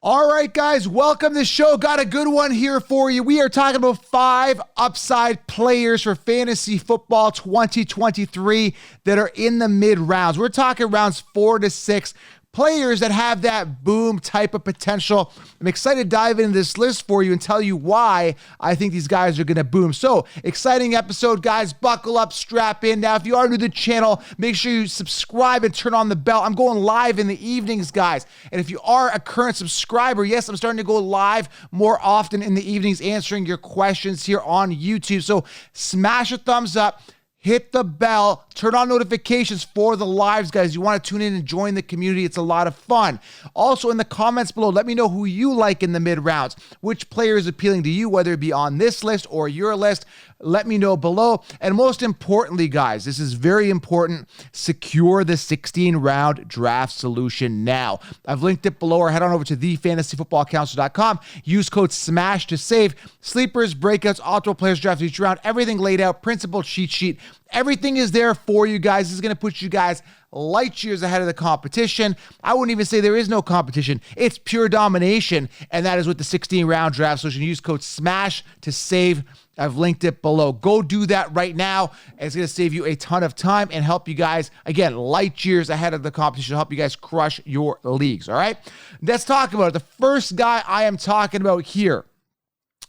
All right, guys, welcome to the show. Got a good one here for you. We are talking about 5 upside players for fantasy football 2023 that are in the mid rounds. We're talking rounds 4 to 6. Players that have that boom type of potential. I'm excited to dive into this list for you and tell you why I think these guys are going to boom. So, exciting episode, guys. Buckle up, strap in. Now, if you are new to the channel, make sure you subscribe and turn on the bell. I'm going live in the evenings, guys. And if you are a current subscriber, yes, I'm starting to go live more often in the evenings answering your questions here on YouTube. So, smash a thumbs up. Hit the bell, turn on notifications for the lives, guys. You want to tune in and join the community. It's a lot of fun. Also, in the comments below, let me know who you like in the mid rounds, which player is appealing to you, whether it be on this list or your list. Let me know below. And most importantly, guys, this is very important. Secure the 16-round draft solution now. I've linked it below, or head on over to thefantasyfootballcounselor.com. Use code SMASH to save. Sleepers, breakouts, optimal players draft each round. Everything laid out. Principal cheat sheet. Everything is there for you guys. This is going to put you guys light years ahead of the competition. I wouldn't even say there is no competition. It's pure domination, and that is with the 16-round draft solution. Use code SMASH to save. I've linked it below. Go do that right now. It's going to save you a ton of time and help you guys, again, light years ahead of the competition, help you guys crush your leagues, all right? Let's talk about it. The first guy I am talking about here,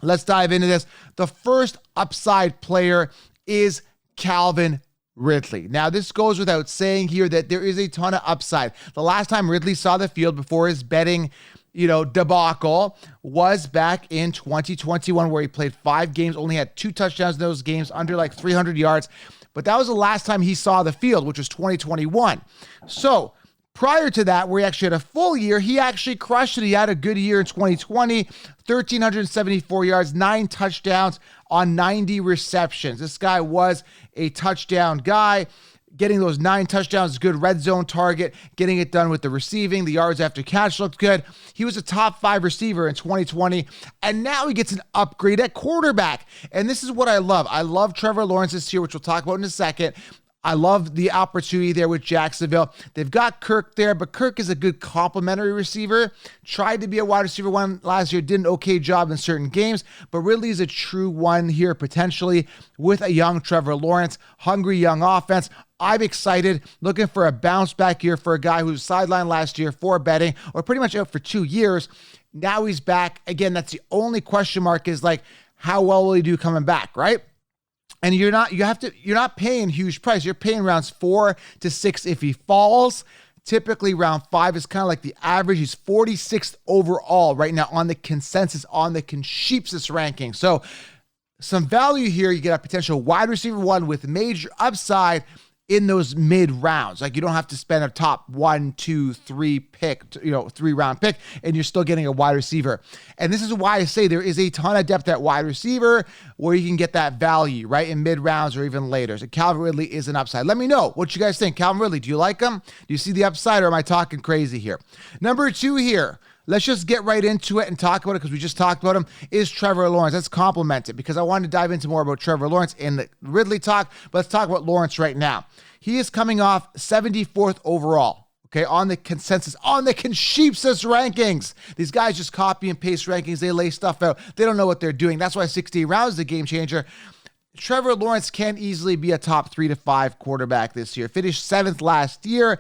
let's dive into this. The first upside player is Calvin Ridley. Now, this goes without saying here that there is a ton of upside. The last time Ridley saw the field before his betting debacle was back in 2021, where he played 5 games, only had 2 touchdowns in those games, under like 300 yards. But that was the last time he saw the field, which was 2021. So prior to that, where he actually had a full year, he actually crushed it. He had a good year in 2020, 1,374 yards, 9 touchdowns on 90 receptions. This guy was a touchdown guy. Getting those 9 touchdowns, good red zone target, getting it done with the receiving, the yards after catch looked good. He was a top 5 receiver in 2020, and now he gets an upgrade at quarterback. And this is what I love. I love Trevor Lawrence this year, which we'll talk about in a second. I love the opportunity there with Jacksonville. They've got Kirk there, but Kirk is a good complementary receiver. Tried to be a wide receiver one last year, did an okay job in certain games, but really is a true one here potentially with a young Trevor Lawrence, hungry young offense. I'm excited, looking for a bounce back year for a guy who was sidelined last year for betting, or pretty much out for 2 years. Now he's back. Again, that's the only question mark is like, how well will he do coming back, right? And you're not paying huge price. You're paying rounds 4 to 6 if he falls. Typically round 5 is kind of like the average. He's 46th overall right now on the consensus, on the consensus ranking. So some value here. You get a potential wide receiver 1 with major upside in those mid rounds. Like, you don't have to spend a top 1, 2, 3 pick, 3-round pick, and you're still getting a wide receiver. And this is why I say there is a ton of depth at wide receiver where you can get that value, right, in mid rounds or even later. So Calvin Ridley is an upside. Let me know what you guys think. Calvin Ridley, do you like him? Do you see the upside, or am I talking crazy here? Number 2 here. Let's just get right into it and talk about it, because we just talked about him, is Trevor Lawrence. Let's complement it, because I wanted to dive into more about Trevor Lawrence in the Ridley talk, but let's talk about Lawrence right now. He is coming off 74th overall, okay, on the consensus, on the consensus rankings. These guys just copy and paste rankings. They lay stuff out. They don't know what they're doing. That's why 16 rounds is a game changer. Trevor Lawrence can easily be a top 3 to 5 quarterback this year. Finished 7th last year.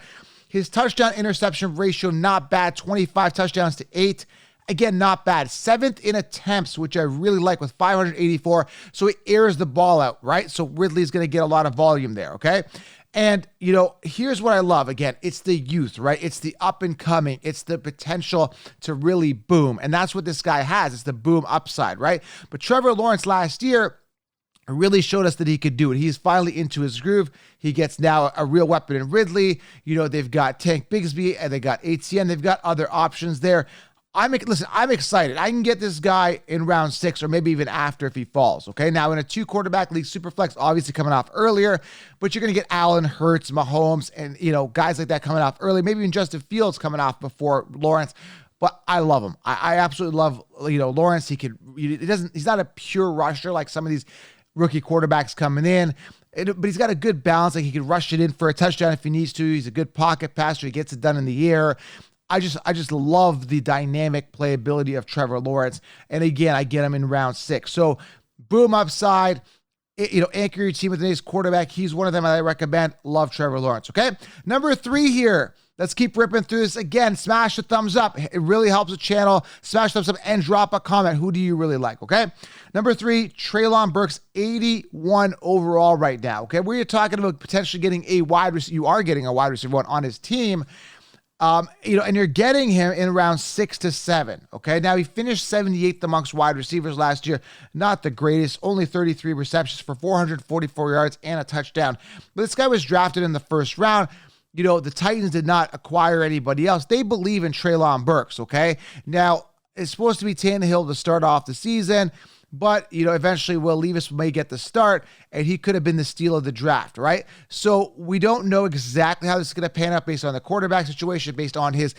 His touchdown interception ratio, not bad. 25 touchdowns to 8. Again, not bad. 7th in attempts, which I really like, with 584. So he airs the ball out, right? So Ridley's going to get a lot of volume there, okay? And, here's what I love. Again, it's the youth, right? It's the up and coming. It's the potential to really boom. And that's what this guy has. It's the boom upside, right? But Trevor Lawrence last year really showed us that he could do it. He's finally into his groove. He gets now a real weapon in Ridley. They've got Tank Bigsby and they got ATN. They've got other options there. I'm excited. I can get this guy in round 6 or maybe even after if he falls, okay? Now, in a 2-quarterback league, Superflex obviously coming off earlier, but you're going to get Allen, Hurts, Mahomes, and, guys like that coming off early, maybe even Justin Fields coming off before Lawrence. But I love him. I absolutely love, Lawrence. He's not a pure rusher like some of these rookie quarterbacks coming in. But he's got a good balance. Like, he can rush it in for a touchdown if he needs to. He's a good pocket passer. He gets it done in the air. I just love the dynamic playability of Trevor Lawrence. And again, I get him in round 6. So boom upside. Anchor your team with today's quarterback. He's one of them I recommend. Love Trevor Lawrence. Okay. Number 3 here. Let's keep ripping through this. Again, smash the thumbs up. It really helps the channel. Smash the thumbs up and drop a comment. Who do you really like? Okay. Number 3, Treylon Burks, 81 overall right now. Okay. We're talking about potentially getting a wide receiver. You are getting a wide receiver one on his team. And you're getting him in around 6 to 7. Okay. Now he finished 78th amongst wide receivers last year. Not the greatest, only 33 receptions for 444 yards and a touchdown. But this guy was drafted in the first round. The Titans did not acquire anybody else. They believe in Treylon Burks. Okay. Now it's supposed to be Tannehill to start off the season, but eventually Will Levis may get the start, and he could have been the steal of the draft, right? So we don't know exactly how this is going to pan out based on the quarterback situation, based on his,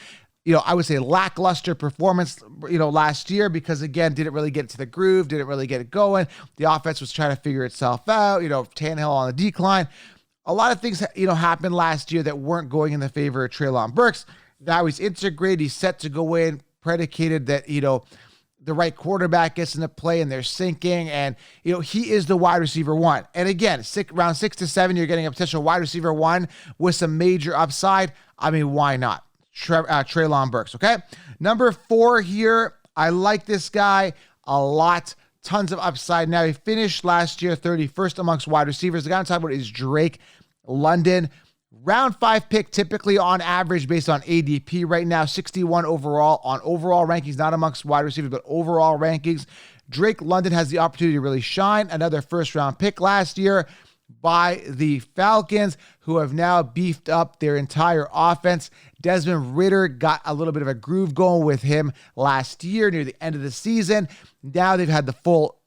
I would say lackluster performance, last year, because again, didn't really get to the groove, didn't really get it going. The offense was trying to figure itself out, Tannehill on the decline. A lot of things, happened last year that weren't going in the favor of Treylon Burks. Now he's integrated. He's set to go in, predicated that, the right quarterback gets into play and they're sinking. And, he is the wide receiver one. And again, round 6 to 7, you're getting a potential wide receiver one with some major upside. I mean, why not? Treylon Burks, okay? Number 4 here. I like this guy a lot. Tons of upside. Now, he finished last year 31st amongst wide receivers. The guy I'm talking about is Drake London. Round 5 pick, typically on average based on ADP right now, 61 overall on overall rankings, not amongst wide receivers, but overall rankings. Drake London has the opportunity to really shine. Another first-round pick last year by the Falcons, who have now beefed up their entire offense. Desmond Ridder got a little bit of a groove going with him last year near the end of the season. Now they've had the full,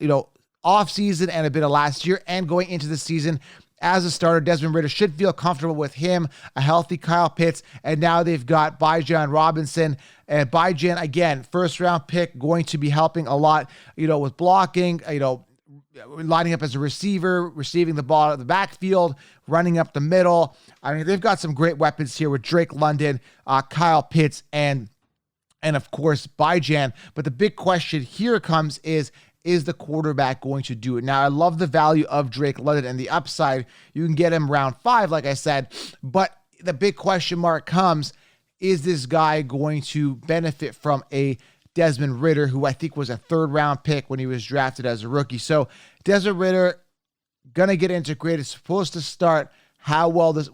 off season and a bit of last year, and going into the season as a starter, Desmond Ridder should feel comfortable with him, a healthy Kyle Pitts, and now they've got Bijan Robinson. And Bijan, again, first-round pick, going to be helping a lot, with blocking, lining up as a receiver, receiving the ball at the backfield, running up the middle. I mean, they've got some great weapons here with Drake London, Kyle Pitts, and of course, Bijan. But the big question here comes is the quarterback going to do it? Now, I love the value of Drake London and the upside. You can get him round 5, like I said, but the big question mark comes, is this guy going to benefit from a Desmond Ridder, who I think was a 3rd-round pick when he was drafted as a rookie? So Desmond Ridder, going to get integrated, supposed to start. How well this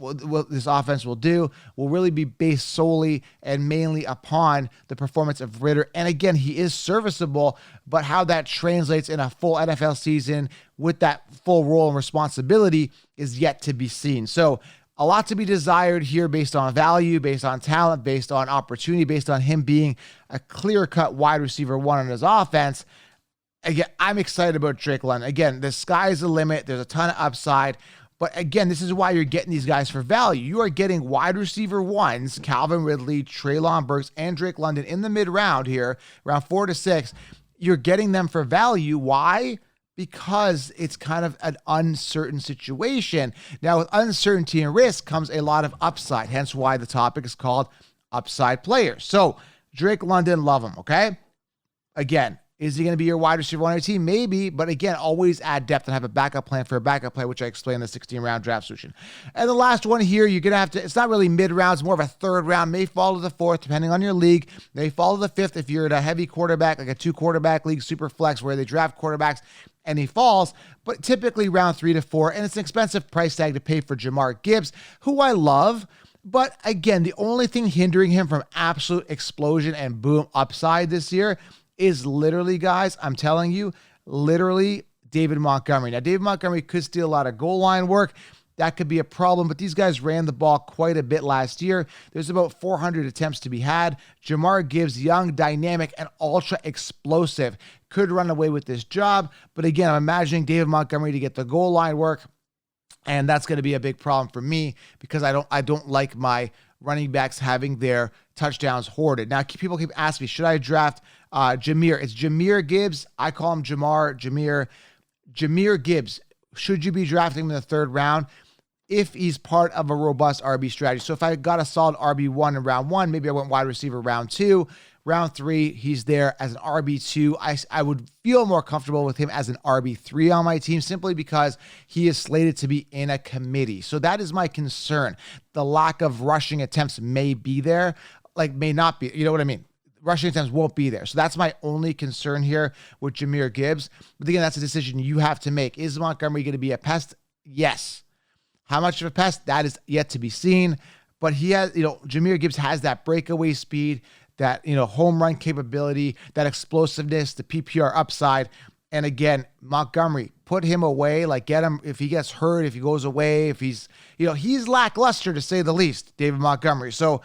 offense will do will really be based solely and mainly upon the performance of Ridder. And again, he is serviceable, but how that translates in a full NFL season with that full role and responsibility is yet to be seen. So a lot to be desired here based on value, based on talent, based on opportunity, based on him being a clear-cut wide receiver one on his offense. Again, I'm excited about Drake London. Again, the sky's the limit. There's a ton of upside. But again, this is why you're getting these guys for value. You are getting wide receiver ones, Calvin Ridley, Treylon Burks, and Drake London in the mid-round here, around 4 to 6. You're getting them for value. Why? Because it's kind of an uncertain situation. Now, with uncertainty and risk comes a lot of upside, hence why the topic is called upside players. So, Drake London, love him, okay? Again, is he going to be your wide receiver on your team? Maybe, but again, always add depth and have a backup plan for a backup play, which I explained in the 16-round draft solution. And the last one here, you're going to have to, it's not really mid-round, it's more of a 3rd round, may fall to the 4th, depending on your league, may fall to the 5th if you're in a heavy quarterback, like a 2-quarterback league, super flex, where they draft quarterbacks and he falls, but typically round 3 to 4, and it's an expensive price tag to pay for Jamar Gibbs, who I love. But again, the only thing hindering him from absolute explosion and boom upside this year is literally, guys, I'm telling you, literally David Montgomery. Now, David Montgomery could steal a lot of goal line work. That could be a problem, but these guys ran the ball quite a bit last year. There's about 400 attempts to be had. Jamar Gibbs, young, dynamic, and ultra explosive, could run away with this job. But again, I'm imagining David Montgomery to get the goal line work, and that's going to be a big problem for me because I don't like my running backs having their touchdowns hoarded. Now, people keep asking me, should I draft Jahmyr? It's Jahmyr Gibbs. I call him Jahmyr Gibbs. Should you be drafting him in the 3rd round? if he's part of a robust RB strategy. So if I got a solid RB1 in round 1, maybe I went wide receiver round 2. Round 3, he's there as an RB2. I would feel more comfortable with him as an RB3 on my team simply because he is slated to be in a committee. So that is my concern. The lack of rushing attempts may be there, may not be. You know what I mean? Rushing attempts won't be there. So that's my only concern here with Jahmyr Gibbs. But again, that's a decision you have to make. Is Montgomery going to be a pest? Yes. How much of a pest? That is yet to be seen. But he has, Jahmyr Gibbs has that breakaway speed, that, home run capability, that explosiveness, the PPR upside. And again, Montgomery, put him away, get him if he gets hurt, if he goes away, if he's, he's lackluster to say the least, David Montgomery. So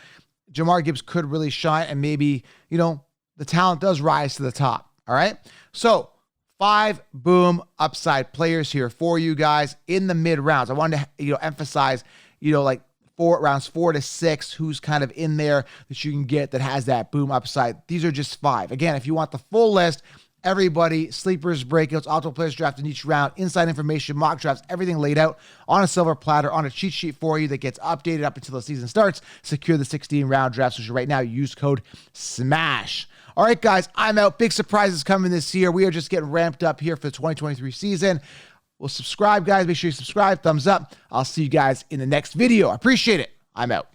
Jahmyr Gibbs could really shine and maybe, the talent does rise to the top. All right. So 5 boom upside players here for you guys in the mid rounds. I wanted to, emphasize, rounds 4 to 6, who's kind of in there that you can get that has that boom upside. These are just 5. Again, if you want the full list, everybody, sleepers, breakouts, optimal players drafted in each round, inside information, mock drafts, everything laid out on a silver platter, on a cheat sheet for you that gets updated up until the season starts. Secure the 16-round draft. So right now, use code SMASH. All right, guys, I'm out. Big surprises coming this year. We are just getting ramped up here for the 2023 season. Well, subscribe, guys. Make sure you subscribe. Thumbs up. I'll see you guys in the next video. I appreciate it. I'm out.